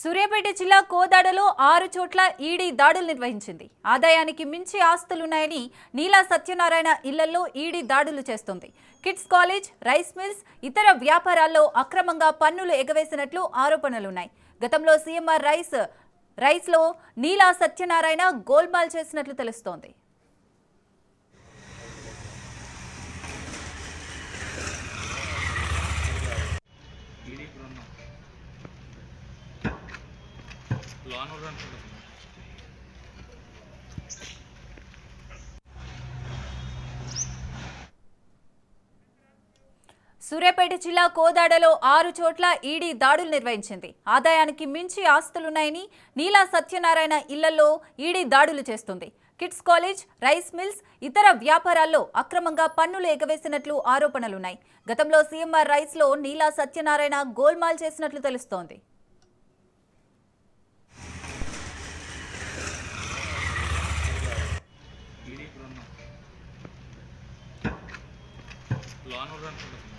సూర్యాపేట జిల్లా కోదాడలో 6 చోట్ల ఈడీ దాడులు నిర్వహించింది. ఆదాయానికి మించి ఆస్తులున్నాయని నీలా సత్యనారాయణ ఇళ్లలో ఈడీ దాడులు చేస్తోంది. కిడ్స్ కాలేజ్, రైస్ మిల్స్, ఇతర వ్యాపారాల్లో అక్రమంగా పన్నులు ఎగవేసినట్లు ఆరోపణలున్నాయి. గతంలో సీఎంఆర్ రైస్లో నీలా సత్యనారాయణ గోల్మాల్ చేసినట్లు తెలుస్తోంది. సూర్యాపేట జిల్లా కోదాడలో 6 చోట్ల ఈడీ దాడులు నిర్వహించింది. ఆదాయానికి మించి ఆస్తులున్నాయని నీలా సత్యనారాయణ ఇళ్లలో ఈడీ దాడులు చేస్తుంది. కిడ్స్ కాలేజ్, రైస్ మిల్స్, ఇతర వ్యాపారాల్లో అక్రమంగా పన్నులు ఎగవేసినట్లు ఆరోపణలున్నాయి. గతంలో సీఎంఆర్ రైస్లో నీలా సత్యనారాయణ గోల్మాల్ చేసినట్లు తెలుస్తోంది. లోన్